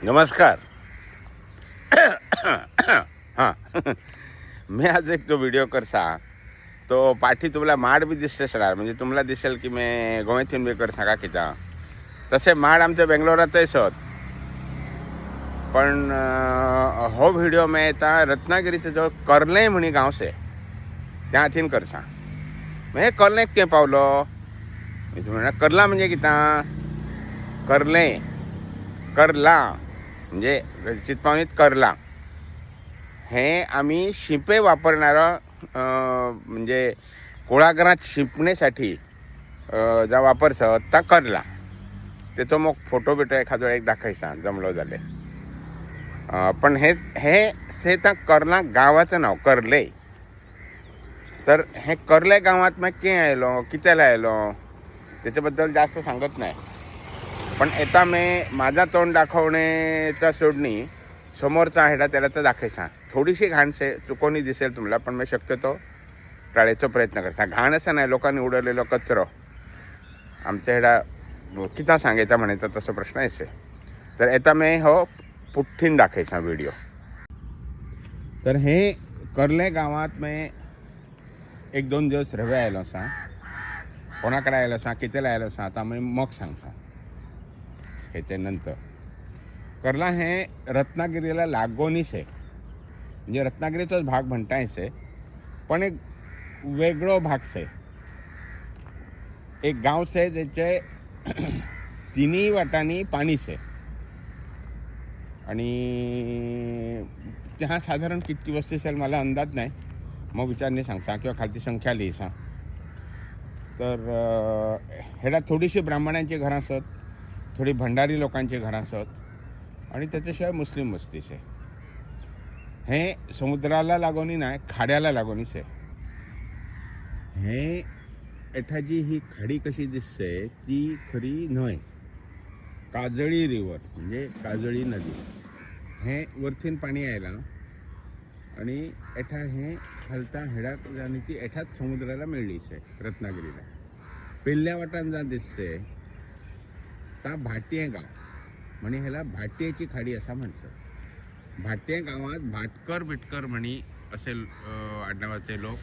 नमस्कार. हां. मी आज एक तो व्हिडिओ करसा तो पाठी तुम्हाला माड बी दिसले असणार, म्हणजे तुम्हाला दिसेल की मी गोंयथून बी करसा का कित्याक तसे माड आमच्या बेंगलोरातय सत. पण हो व्हिडिओ मी आता रत्नागिरीचे जवळ कर्ले म्हणी गांव से त्या थीन करसा. म्हणजे कर्लेक ते पावलो मी म्हणा कर्ला म्हणजे किता कर्ले कर्ला म्हणजे चितपावनीत कर्ला हे आम्ही शिंपे वापरणारा म्हणजे कुळागरात शिंपण्यासाठी जा वापरसा ता कर्ला. त्याचो मग फोटो बिटो एखादो एक दाखयसा जमलो जाले. पण हे हे से त्या कर्ला गावाचं नाव कर्ले. तर हे कर्ले गावात मग के आयलो कित्याला आयलो त्याच्याबद्दल जास्त सांगत नाही. पण आता मी माझा तोंड दाखवण्याचा सोडणी समोरचा हेडा त्याला तर दाखवायचा. थोडीशी घाण चुकोनी दिसेल तुम्हाला, पण मी शक्यतो टाळायचा प्रयत्न करता. घाण असं नाही, लोकांनी उडवलेलो कचरो आमच्या हेडा किता सांगायचा म्हणायचा तसं प्रश्न येसे. तर आता मी हो पुठ्ठीन दाखवायचा व्हिडिओ. तर हे कर्ले गावात मी 1-2 दिवस रवे आयलो सा. कोणाकडे आयलो सा कितेला आयलो सा आता मी मग सांगसा. ह्याच्या नंतर कर्ला हे रत्नागिरीला लागोनीच आहे, म्हणजे रत्नागिरीचाच भाग म्हणतायच आहे, पण एक वेगळो भाग से. एक गाव से ज्याचे तिन्ही वाटांनी पाणी से आणि त्या साधारण किती वस्ती असेल मला अंदाज नाही, मग विचारणे सांगसा किंवा खालती संख्या लिहिसा. तर हेडा थोडीशी ब्राह्मणांची घरं असत, थोडी भंडारी लोकांची घरं असत आणि त्याच्याशिवाय मुस्लिम वस्तीच आहे. हे समुद्राला लागोनी नाही, खाड्याला लागोनीच आहे. हे एठाची ही खाडी कशी दिसते ती खरी न्हय, काजळी रिवर म्हणजे काजळी नदी. हे वरतीन पाणी यायला आणि एठा हे खालता हेडा आणि ती एठाच समुद्राला मिळलीच आहे रत्नागिरीला. पेल्ल्या वाटान जा दिसते ता भाटिये गाव, म्हणे ह्याला भाटियेची खाडी असा म्हणतात. भाटिये गावात भाटकर बिटकर म्हणी असे आडनावाचे लोक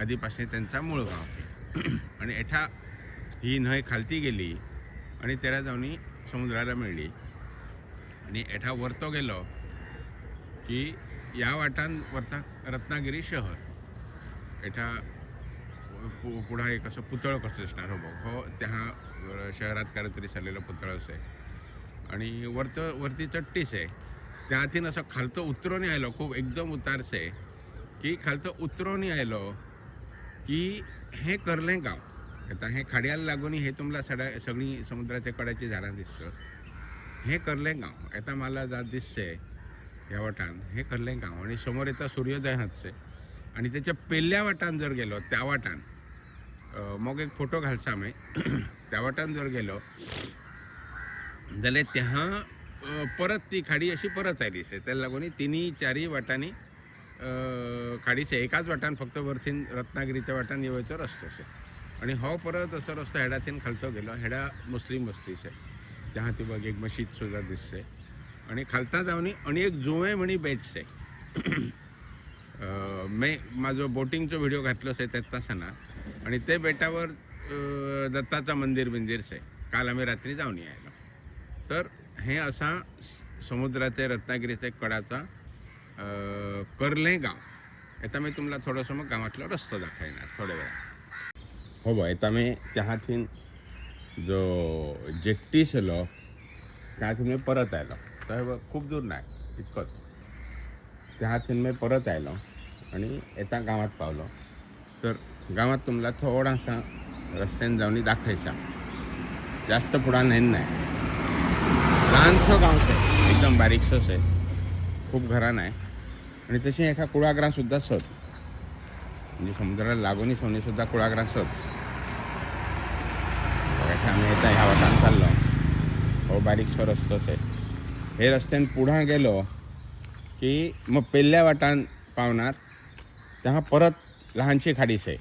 आधीपासून त्यांचा मूळ गाव आहे. आणि एठा ही न्हय खालती गेली आणि त्याला जाऊन समुद्राला मिळली आणि एठा वरतो गेलो की या वाटान वरता रत्नागिरी शहर. एठा पुढा एक असं पुतळ कसं असणार हो त्या शहरात काहीतरी चाललेलं पुतळच आहे आणि वरती चट्टीच आहे. त्यातून असं खालतं उतरून आयलो, खूप एकदम उतारच आहे की खालतं उतरून आयलो की हे कर्ले गाव. आता हे खाड्याला लागून हे तुम्हाला सगळी समुद्राच्या कड्याची झाडं दिसतं. हे कर्ले गाव आता मला जात दिसते ह्या वाटान हे कर्ले गाव. आणि समोर येता सूर्योदय हातचे आणि त्याच्या पेल्ल्या वाटान जर गेलो त्या वाटान मग एक फोटो घालसा मी त्या वाटान जर गेलो जाल्यार त्या परत ती खाडी अशी परत आयली से. त्याला लागून तिन्ही चारी वाटांनी खाडीचे एकाच वाटान फक्त वरतीन रत्नागिरीच्या वाटान येवयचो रस्तो से. आणि हो परत असं रस्तो हेडाथीन खालतो गेलो. हेडा मुस्लिम वस्तीचे त्या ती बघ एक मशीद सुद्धा दिसते आणि खालता जाऊन आणि एक जुवे म्हणी बेटचे. मी माझो बोटिंगचो व्हिडिओ घातलो से त्यात तासना आणि ते बेटावर दत्ताचा मंदिरचे काल आम्ही रात्री जाऊन यायलो. तर हे असा समुद्राचे रत्नागिरीचे कडाचा कर्ले गाव. आता मी तुम्हाला थोडंसं मग गावातला रस्तो दाखवणार थोड्या वेळा. हो बा, आता मी त्याहातीन जो जेट्टी सलो त्याहातीन मी परत आयलो. तर खूप दूर नाही, इतकंच. त्याहातीन मी परत आयलो आणि आता गावात पावलो. तर गावात तुम्हाला थोडासा रस्त्याने जाऊन दाखवायचा, जास्त पुढा नेन नाही. लहानसं गावच आहे, एकदम बारीकसंच आहे, खूप घरान आहे. आणि तशी एका कुळागरासुद्धा सत, म्हणजे समुद्राला लागूनच होणेसुद्धा कुळागरा सत. आम्ही येता ह्या वाटान चाललो. हो बारीकसो रस्तोच आहे. हे रस्त्याने पुढं गेलो की मग पेल्ल्या वाटान पावणार. तेव्हा परत लहानशी खाडीच आहे.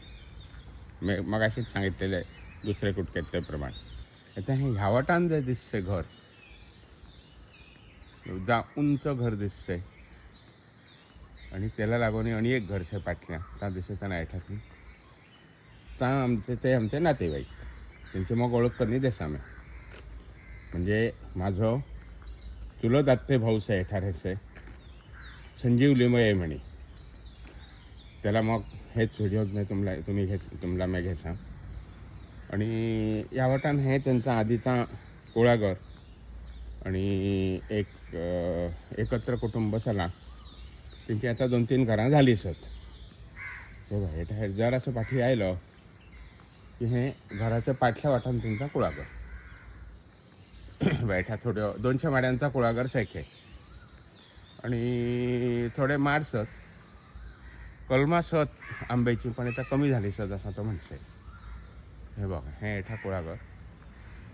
मग अशीच सांगितलेलं आहे दुसरे कुटकेत त्याप्रमाणे. आता हे ह्या वाटान जर दिसते घर जा उंच घर दिसतंय आणि त्याला लागून आणि एक घर शे पाटल्या ता दिसता ना एठाची ता आमचे नातेवाईक त्यांची मग ओळख करणी देसा मी म्हणजे माझो चुलत आत्ते भाऊस आहे एठारेचे संजीव लिमये म्हणे त्याला मग हेच व्हिडिओ मी तुम्हाला मी घ्यायचा आणि या वाटान हे त्यांचा आधीचा कुळागर आणि एक एकत्र कुटुंब चला त्यांची आता 2-3 घरां झाली सत हे बघा हे जरासं पाठी आयलं की हे घराच्या पाठल्या वाटान त्यांचा कुळागर बैठा थोड्या 200 माड्यांचा कुळागर शेखे आणि थोडे माड सत कलमा सत आंब्याची पण आता कमी झाली सत असं तो म्हणसे हे बघा हे एठा कुळागर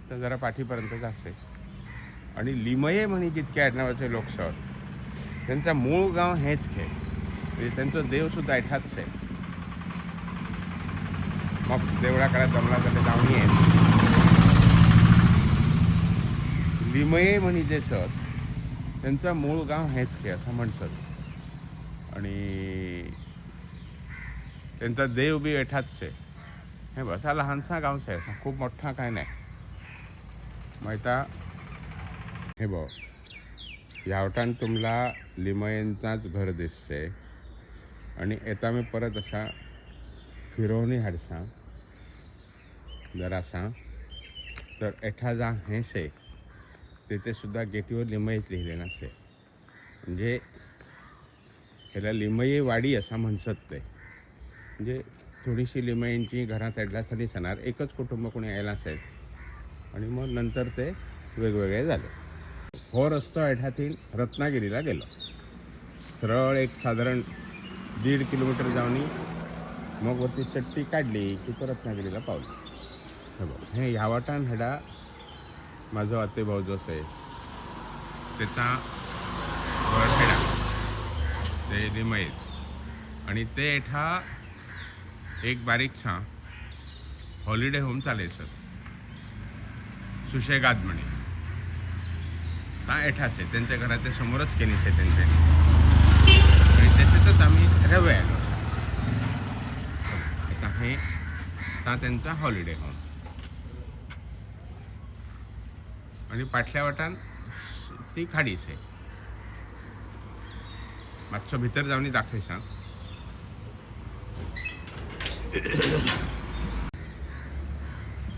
तर जरा पाठीपर्यंत जाते आणि लिमये म्हणे जितके आडनावाचे लोक सत त्यांचा मूळ गाव हेच खे म्हणजे त्यांचं देवसुद्धा एठाच आहे मग देवळाकडे जमला तर जाऊन येईल लिमये म्हणे जे सत त्यांचं मूळ गाव हेच खे असं म्हणसत आणि त्यांचा देव बी एठाच आहे हे बसा लहानसा गावच आहे खूप मोठा काय नाही माहिता हे बघ यावटान तुम्हाला लिमयेंचाच घर दिसते आणि येता मी परत असा फिरवणी हाडसा जरासा तर एठा जा हेस आहे तिथे सुद्धा गेटीवर लिमयेच लिहिले नसते म्हणजे ह्याला लिमये वाडी असा म्हणसत ते म्हणजे थोडीशी लिमयेंची घरात ॲडल्यासाठी सणार एकच कुटुंब कोणी यायला असेल आणि मग नंतर ते वेगवेगळे झाले हो रस्तो एठातील रत्नागिरीला गेलो सरळ एक साधारण 1.5 किलोमीटर जाऊन मग वरती चट्टी काढली की तो रत्नागिरीला पावलो हे ह्या वाटान हेडा माझा आते भाऊ जोस आहे त्याचा घर हेडा ते लिमयेच आणि ते एठा एक बारीकसा हॉलिडे होम चालेल सर सुशेगाद म्हणे हा एठाच आहे त्यांच्या घराच्या समोरच केलीच आहे त्यांचे आणि त्याच्यातच आम्ही रवे आलो आता हे हा त्यांचा हॉलिडे होम आणि पाटल्या वाटान ती खाडीच आहे मागच्या भितर जाऊन दाखवाय सांग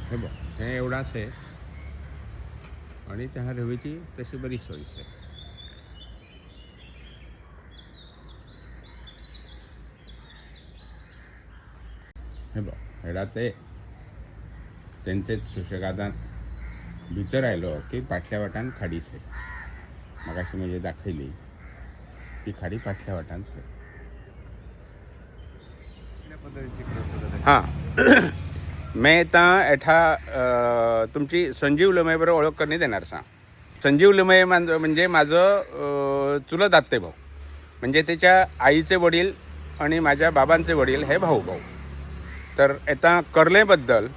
हे बघ हे एवढाच आहे आणि त्या रवेची तशी बरीच सोयीच आहे हे बघ हेडा ते त्यांचेच सुशेगादात भितर आयलो की पाटल्या वाटान खाडीच आहे मगाशी म्हणजे दाखयली ती खाडी पाटल्या वाटानच आहे हां मैं आता एठा तुमची संजीव लिमये बरोबर ओळख करणी देणार सा संजीव लिमये म्हणजे माझं चुलत आत्ते भाऊ म्हणजे त्याच्या आईचे वडील आणि माझ्या बाबांचे वडील हे भाऊ तर आता कर्लेबद्दल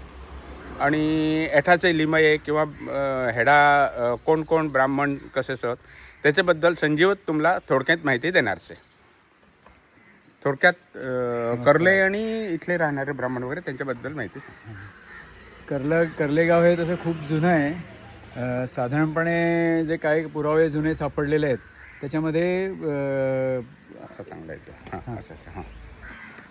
आणि एठाचे लिमये किंवा हेडा कोण कोण ब्राह्मण कसे सत त्याच्याबद्दल संजीवत तुम्हाला थोडक्यात माहिती देणारच आहे थोडक्यात कर्ले आणि इथले राहणारे ब्राह्मण वगैरे त्यांच्याबद्दल माहिती कर्ले गाव हे तसं खूप जुनं आहे साधारणपणे जे काही पुरावे जुने सापडलेले आहेत त्याच्यामध्ये असं चांगलं येतं हां असं हां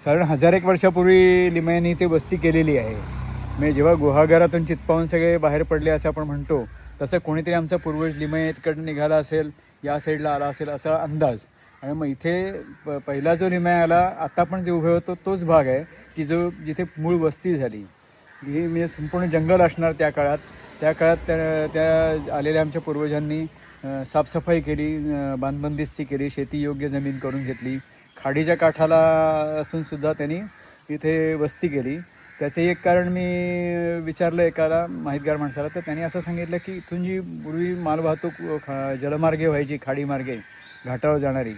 साधारण 1001 वर्षापूर्वी लिमयांनी ते वस्ती केलेली आहे म्हणजे जेव्हा गुहागारातून चितपावून सगळे बाहेर पडले असं आपण म्हणतो तसं कोणीतरी आमचा पूर्वज लिमयेकडून निघाला असेल या साईडला आला असेल असा अंदाज आणि मग इथे पहिला जो लिमया आला आता पण जे उभे होतो तोच भाग आहे की जो जिथे मूळ वस्ती झाली ही म्हणजे संपूर्ण जंगल असणार त्या काळात त्या आलेल्या आमच्या पूर्वजांनी साफसफाई केली बांधबंदिस्ती केली शेती योग्य जमीन करून घेतली खाडीच्या काठाला असूनसुद्धा त्यांनी इथे वस्ती केली त्याचे एक कारण मी विचारलं एकाला माहितगार माणसाला तर त्यांनी असं सांगितलं की इथून जी पूर्वी मालवाहतूक जलमार्गे व्हायची खाडीमार्गे घाटावर जाणारी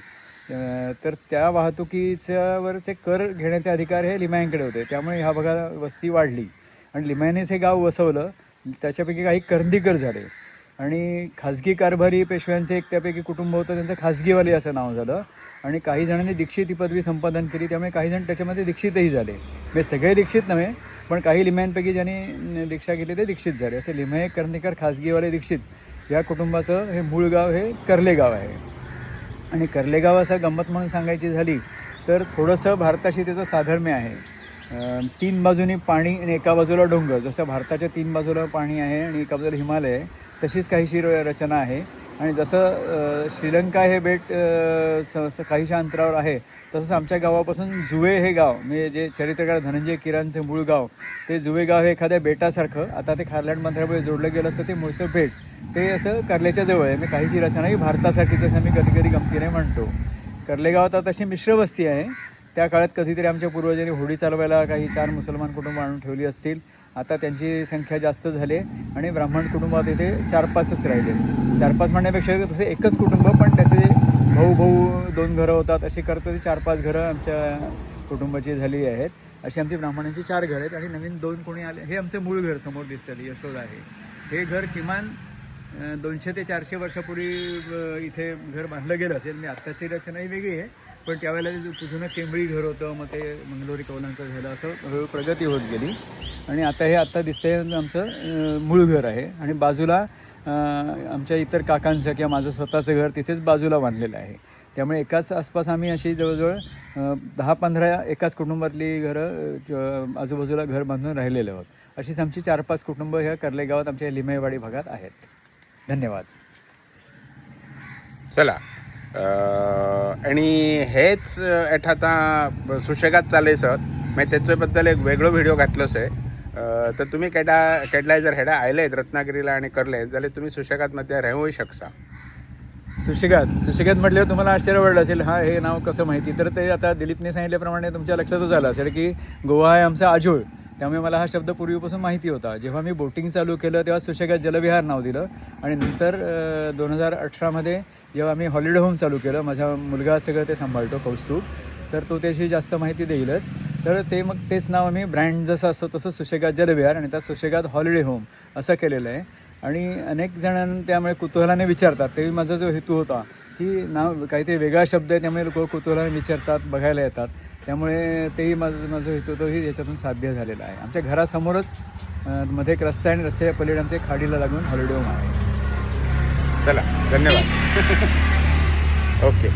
तर त्या वाहतुकीच्यावरचे कर घेण्याचे अधिकार हे लिमयांकडे होते त्यामुळे ह्या भागात वस्ती वाढली आणि लिमयानेच हे गाव वसवलं त्याच्यापैकी काही करंदीकर झाले आणि खाजगी कारभारी पेशव्यांचे एक त्यापैकी कुटुंब होतं, त्यांचं खाजगीवाली असं नाव झालं. आणि काही जणांनी दीक्षित ही पदवी संपादन केली, त्यामुळे काही जण त्याच्यामध्ये दीक्षितही झाले. म्हणजे सगळे दीक्षित नव्हे, पण काही लिमयांपैकी ज्यांनी दीक्षा घेतली ते दीक्षित झाले. असे लिमये कर्णिकर खाजगीवाले दीक्षित या कुटुंबाचं हे मूळ गाव हे कर्ले गाव आहे. आणि कर्ले गाव असं गंमत म्हणून सांगायची झाली तर थोडंसं भारताशी त्याचं साधर्म्य आहे. 3 बाजूनी पाणी आणि एका बाजूला डोंगर. जसं भारताच्या 3 बाजूला पाणी आहे आणि एका बाजूला हिमालय आहे, तशीच काहीशी रचना आहे. आणि जसं श्रीलंका हे बेट काहीशा अंतरावर आहे, तसंच आमच्या गावापासून जुवे हे गाव, म्हणजे जे चरित्रकार धनंजय कीरांचे मूळ गाव, ते जुवे गाव हे एखाद्या बेटासारखं, आता ते खारलँडमध्ये जोडलं गेलं असतं, ते मूळचं बेट ते असं कर्ल्याच्या जवळ आहे. म्हणजे काहीशी रचना ही भारतासारखी, जसं आम्ही कधी कधी गमतीने म्हणतो. कर्ले गावात आता तशी मिश्र वस्ती आहे. त्या काळात कधीतरी आमच्या पूर्वजांनी होडी चालवायला काही 4 मुसलमान कुटुंब आणून ठेवली असतील. आता त्यांची संख्या जास्त झाली आणि ब्राह्मण कुटुंबात इथे 4-5च राहिले. 4-5 म्हणण्यापेक्षा तसे एकच कुटुंब, पण त्याचे भाऊ 2 घरं होतात, अशी करतो ती 4-5 घरं आमच्या कुटुंबाची झाली आहेत. अशी आमची ब्राह्मणांची 4 घरं आहेत आणि नवीन 2 कोणी आले. हे आमचे मूळ घर समोर दिसतं, यशोद आहे. हे घर किमान 200 ते 400 वर्षापूर्वी इथे घर बांधलं गेलं असेल. म्हणजे आत्ताची रचना ही वेगळी आहे, पण त्यावेळेला जुनं केंबळी घर होतं, मग ते मंगलोरी कौलांचं झालं, असं हळूहळू प्रगती होत गेली. आणि आता हे आत्ता दिसतंय आमचं मूळ घर आहे. आणि बाजूला आमच्या इतर काकांचं किंवा माझं स्वतःचं घर तिथेच बाजूला बांधलेलं आहे. त्यामुळे एकाच आसपास आम्ही अशी जवळजवळ 10-15 एकाच कुटुंबातली घरं आजूबाजूला घर बांधून राहिलेले आहोत. अशीच आमची 4-5 कुटुंब ह्या कर्ले गावात आमच्या लिमयवाडी भागात आहेत. धन्यवाद. चला आणि हेच आतां सुशेगाद चालय सर, मागीर तेचे बद्दल एक वेगळो व्हिडिओ घातलोच आहे. तर तुम्ही केडलाय जर हेडा आयलेत रत्नागिरीला आणि करले जाल्यार तुम्ही सुशेगाद मध्ये राहूय शकता. सुशेगाद म्हटल्यावर तुम्हाला आश्चर्य वाटलं असेल, हे नाव कसं माहिती. तर ते आता दिलीपने सांगितल्याप्रमाणे तुमच्या लक्षातच आलं असेल की गोवा आहे आमचा आजोळ, त्यामुळे मला हा शब्द पूर्वीपासून माहिती होता. जेव्हा मी बोटिंग चालू केलं तेव्हा सुशेगाद जलविहार नाव दिलं. आणि नंतर 2018मध्ये जेव्हा आम्ही हॉलिडे होम चालू केलं, माझा मुलगा सगळं ते सांभाळतो कौस्तुभ, तर तो त्याची जास्त माहिती देईलच. तर ते मग तेच नाव आम्ही ब्रँड जसं असतं तसं सुशेगाद जलविहार आणि त्यात सुशेगाद हॉलिडे होम असं केलेलं आहे. आणि अनेक जणांना त्यामुळे कुतूहलाने विचारतात. तेही माझा जो हेतू होता की नाव काहीतरी वेगळा शब्द आहे, त्यामुळे लोक कुतूहलाने विचारतात, बघायला येतात. त्यामुळे तेही माझं हेतू होतोही याच्यातून साध्य झालेला आहे. आमच्या घरासमोरच मध्ये एक रस्ता आहे आणि रस्त्याच्या पलीकडे आमच्या खाडीला लागून हॉलिडे होम आहे. चला धन्यवाद. ओके.